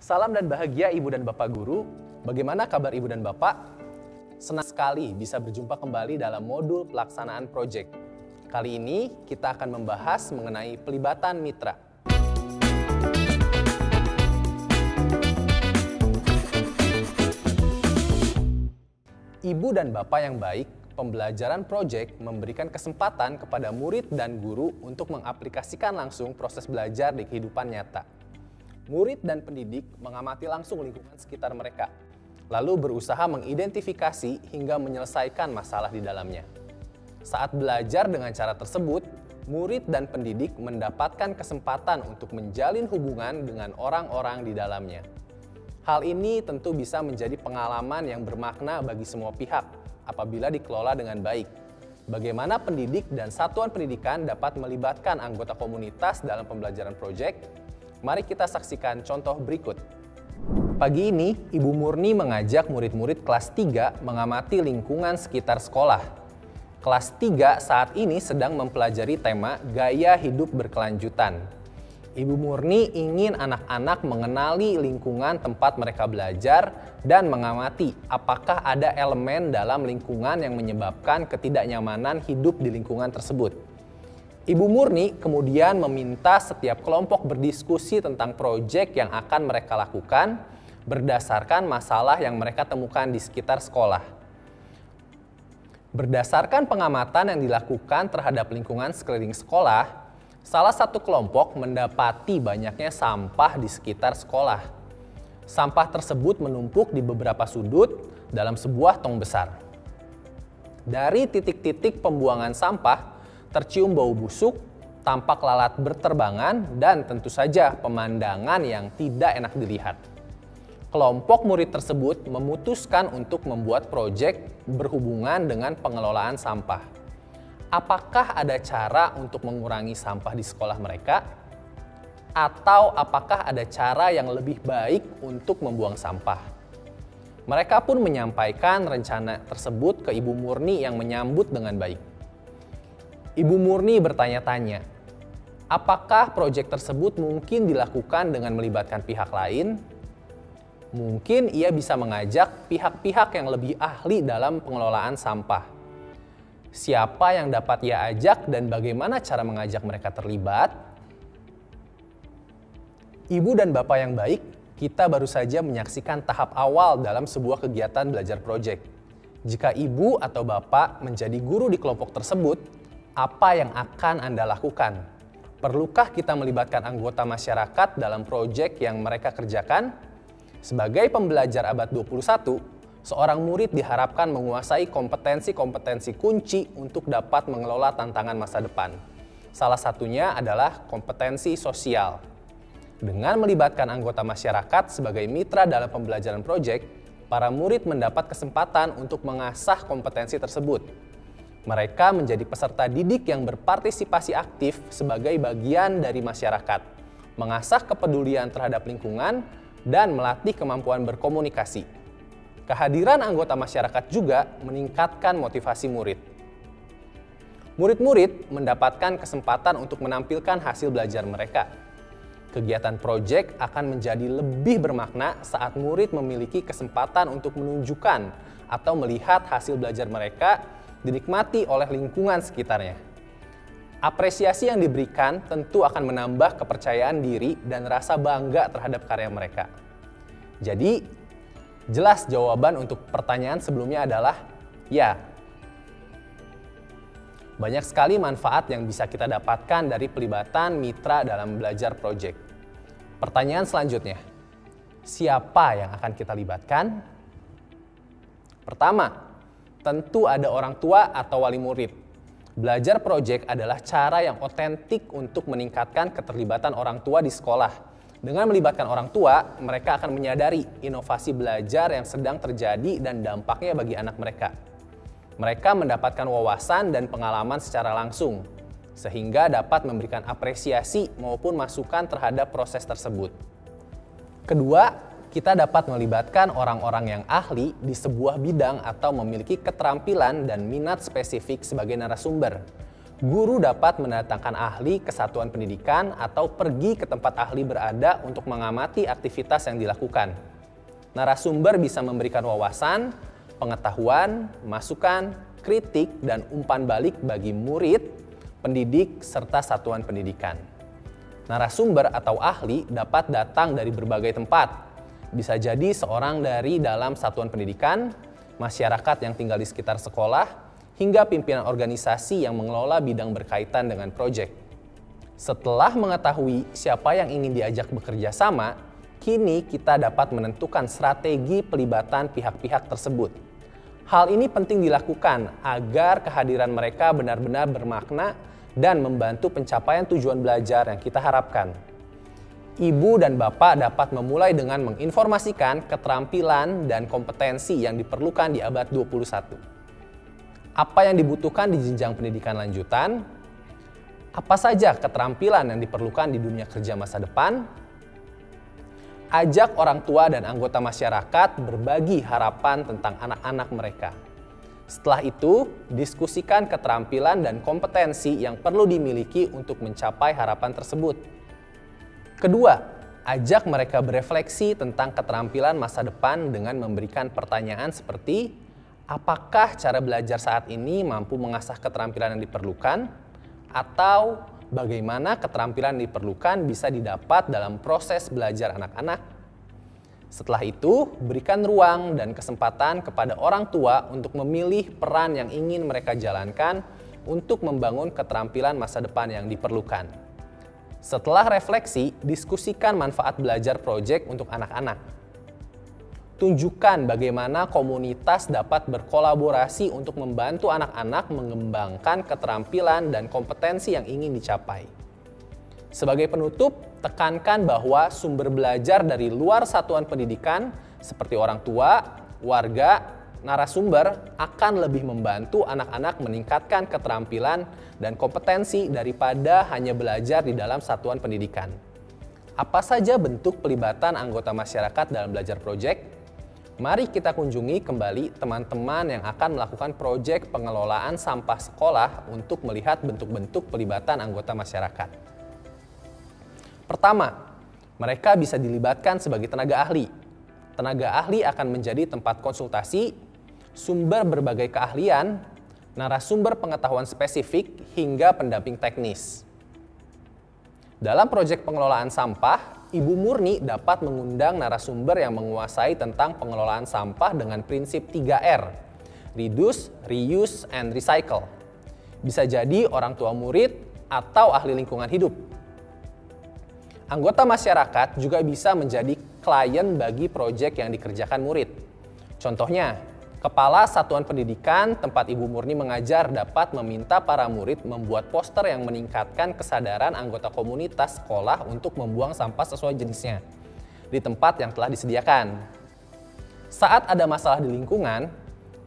Salam dan bahagia Ibu dan Bapak Guru. Bagaimana kabar Ibu dan Bapak? Senang sekali bisa berjumpa kembali dalam modul pelaksanaan proyek. Kali ini kita akan membahas mengenai pelibatan mitra. Ibu dan Bapak yang baik, pembelajaran proyek memberikan kesempatan kepada murid dan guru untuk mengaplikasikan langsung proses belajar di kehidupan nyata. Murid dan pendidik mengamati langsung lingkungan sekitar mereka, lalu berusaha mengidentifikasi hingga menyelesaikan masalah di dalamnya. Saat belajar dengan cara tersebut, murid dan pendidik mendapatkan kesempatan untuk menjalin hubungan dengan orang-orang di dalamnya. Hal ini tentu bisa menjadi pengalaman yang bermakna bagi semua pihak apabila dikelola dengan baik. Bagaimana pendidik dan satuan pendidikan dapat melibatkan anggota komunitas dalam pembelajaran proyek? Mari kita saksikan contoh berikut. Pagi ini, Ibu Murni mengajak murid-murid kelas 3 mengamati lingkungan sekitar sekolah. Kelas 3 saat ini sedang mempelajari tema gaya hidup berkelanjutan. Ibu Murni ingin anak-anak mengenali lingkungan tempat mereka belajar dan mengamati apakah ada elemen dalam lingkungan yang menyebabkan ketidaknyamanan hidup di lingkungan tersebut. Ibu Murni kemudian meminta setiap kelompok berdiskusi tentang proyek yang akan mereka lakukan berdasarkan masalah yang mereka temukan di sekitar sekolah. Berdasarkan pengamatan yang dilakukan terhadap lingkungan sekeliling sekolah, salah satu kelompok mendapati banyaknya sampah di sekitar sekolah. Sampah tersebut menumpuk di beberapa sudut dalam sebuah tong besar. Dari titik-titik pembuangan sampah, tercium bau busuk, tampak lalat berterbangan, dan tentu saja pemandangan yang tidak enak dilihat. Kelompok murid tersebut memutuskan untuk membuat proyek berhubungan dengan pengelolaan sampah. Apakah ada cara untuk mengurangi sampah di sekolah mereka? Atau apakah ada cara yang lebih baik untuk membuang sampah? Mereka pun menyampaikan rencana tersebut ke Ibu Murni yang menyambut dengan baik. Ibu Murni bertanya-tanya, apakah proyek tersebut mungkin dilakukan dengan melibatkan pihak lain? Mungkin ia bisa mengajak pihak-pihak yang lebih ahli dalam pengelolaan sampah. Siapa yang dapat ia ajak dan bagaimana cara mengajak mereka terlibat? Ibu dan Bapak yang baik, kita baru saja menyaksikan tahap awal dalam sebuah kegiatan belajar proyek. Jika Ibu atau Bapak menjadi guru di kelompok tersebut, apa yang akan Anda lakukan? Perlukah kita melibatkan anggota masyarakat dalam proyek yang mereka kerjakan? Sebagai pembelajar abad 21, seorang murid diharapkan menguasai kompetensi-kompetensi kunci untuk dapat mengelola tantangan masa depan. Salah satunya adalah kompetensi sosial. Dengan melibatkan anggota masyarakat sebagai mitra dalam pembelajaran proyek, para murid mendapat kesempatan untuk mengasah kompetensi tersebut. Mereka menjadi peserta didik yang berpartisipasi aktif sebagai bagian dari masyarakat, mengasah kepedulian terhadap lingkungan, dan melatih kemampuan berkomunikasi. Kehadiran anggota masyarakat juga meningkatkan motivasi murid. Murid-murid mendapatkan kesempatan untuk menampilkan hasil belajar mereka. Kegiatan proyek akan menjadi lebih bermakna saat murid memiliki kesempatan untuk menunjukkan atau melihat hasil belajar mereka dinikmati oleh lingkungan sekitarnya. Apresiasi yang diberikan tentu akan menambah kepercayaan diri dan rasa bangga terhadap karya mereka. Jadi, jelas jawaban untuk pertanyaan sebelumnya adalah ya. Banyak sekali manfaat yang bisa kita dapatkan dari pelibatan mitra dalam belajar proyek. Pertanyaan selanjutnya, siapa yang akan kita libatkan? Pertama, tentu ada orang tua atau wali murid. Belajar proyek adalah cara yang otentik untuk meningkatkan keterlibatan orang tua di sekolah. Dengan melibatkan orang tua, mereka akan menyadari inovasi belajar yang sedang terjadi dan dampaknya bagi anak mereka. Mereka mendapatkan wawasan dan pengalaman secara langsung, sehingga dapat memberikan apresiasi maupun masukan terhadap proses tersebut. Kedua, kita dapat melibatkan orang-orang yang ahli di sebuah bidang atau memiliki keterampilan dan minat spesifik sebagai narasumber. Guru dapat mendatangkan ahli ke satuan pendidikan atau pergi ke tempat ahli berada untuk mengamati aktivitas yang dilakukan. Narasumber bisa memberikan wawasan, pengetahuan, masukan, kritik, dan umpan balik bagi murid, pendidik, serta satuan pendidikan. Narasumber atau ahli dapat datang dari berbagai tempat. Bisa jadi seorang dari dalam satuan pendidikan, masyarakat yang tinggal di sekitar sekolah, hingga pimpinan organisasi yang mengelola bidang berkaitan dengan proyek. Setelah mengetahui siapa yang ingin diajak bekerja sama, kini kita dapat menentukan strategi pelibatan pihak-pihak tersebut. Hal ini penting dilakukan agar kehadiran mereka benar-benar bermakna dan membantu pencapaian tujuan belajar yang kita harapkan. Ibu dan bapak dapat memulai dengan menginformasikan keterampilan dan kompetensi yang diperlukan di abad 21. Apa yang dibutuhkan di jenjang pendidikan lanjutan? Apa saja keterampilan yang diperlukan di dunia kerja masa depan? Ajak orang tua dan anggota masyarakat berbagi harapan tentang anak-anak mereka. Setelah itu, diskusikan keterampilan dan kompetensi yang perlu dimiliki untuk mencapai harapan tersebut. Kedua, ajak mereka berefleksi tentang keterampilan masa depan dengan memberikan pertanyaan seperti, apakah cara belajar saat ini mampu mengasah keterampilan yang diperlukan? Atau bagaimana keterampilan yang diperlukan bisa didapat dalam proses belajar anak-anak? Setelah itu, berikan ruang dan kesempatan kepada orang tua untuk memilih peran yang ingin mereka jalankan untuk membangun keterampilan masa depan yang diperlukan. Setelah refleksi, diskusikan manfaat belajar proyek untuk anak-anak. Tunjukkan bagaimana komunitas dapat berkolaborasi untuk membantu anak-anak mengembangkan keterampilan dan kompetensi yang ingin dicapai. Sebagai penutup, tekankan bahwa sumber belajar dari luar satuan pendidikan seperti orang tua, warga, narasumber akan lebih membantu anak-anak meningkatkan keterampilan dan kompetensi daripada hanya belajar di dalam satuan pendidikan. Apa saja bentuk pelibatan anggota masyarakat dalam belajar proyek? Mari kita kunjungi kembali teman-teman yang akan melakukan proyek pengelolaan sampah sekolah untuk melihat bentuk-bentuk pelibatan anggota masyarakat. Pertama, mereka bisa dilibatkan sebagai tenaga ahli. Tenaga ahli akan menjadi tempat konsultasi, sumber berbagai keahlian, narasumber pengetahuan spesifik, hingga pendamping teknis. Dalam proyek pengelolaan sampah, Ibu Murni dapat mengundang narasumber yang menguasai tentang pengelolaan sampah dengan prinsip 3R, reduce, reuse, and recycle. Bisa jadi orang tua murid atau ahli lingkungan hidup. Anggota masyarakat juga bisa menjadi klien bagi proyek yang dikerjakan murid. Contohnya, Kepala Satuan Pendidikan tempat Ibu Murni mengajar dapat meminta para murid membuat poster yang meningkatkan kesadaran anggota komunitas sekolah untuk membuang sampah sesuai jenisnya di tempat yang telah disediakan. Saat ada masalah di lingkungan,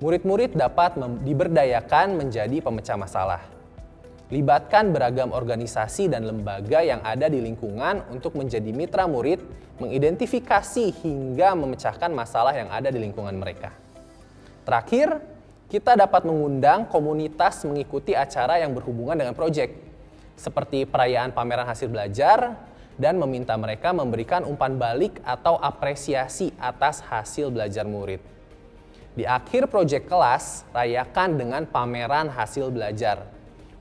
murid-murid dapat diberdayakan menjadi pemecah masalah. Libatkan beragam organisasi dan lembaga yang ada di lingkungan untuk menjadi mitra murid, mengidentifikasi hingga memecahkan masalah yang ada di lingkungan mereka. Terakhir, kita dapat mengundang komunitas mengikuti acara yang berhubungan dengan proyek, seperti perayaan pameran hasil belajar, dan meminta mereka memberikan umpan balik atau apresiasi atas hasil belajar murid. Di akhir proyek kelas, rayakan dengan pameran hasil belajar.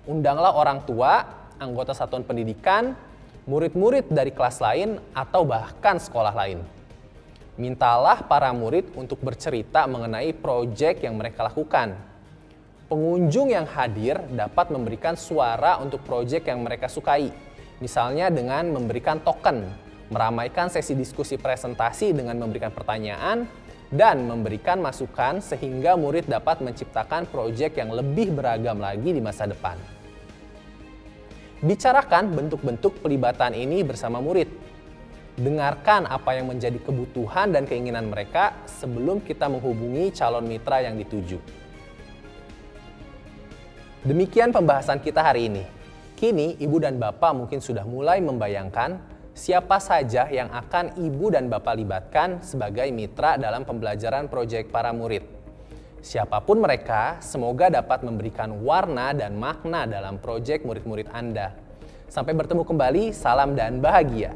Undanglah orang tua, anggota satuan pendidikan, murid-murid dari kelas lain, atau bahkan sekolah lain. Mintalah para murid untuk bercerita mengenai proyek yang mereka lakukan. Pengunjung yang hadir dapat memberikan suara untuk proyek yang mereka sukai, misalnya dengan memberikan token, meramaikan sesi diskusi presentasi dengan memberikan pertanyaan, dan memberikan masukan sehingga murid dapat menciptakan proyek yang lebih beragam lagi di masa depan. Bicarakan bentuk-bentuk pelibatan ini bersama murid. Dengarkan apa yang menjadi kebutuhan dan keinginan mereka sebelum kita menghubungi calon mitra yang dituju. Demikian pembahasan kita hari ini. Kini ibu dan bapak mungkin sudah mulai membayangkan siapa saja yang akan ibu dan bapak libatkan sebagai mitra dalam pembelajaran proyek para murid. Siapapun mereka, semoga dapat memberikan warna dan makna dalam proyek murid-murid Anda. Sampai bertemu kembali, salam dan bahagia.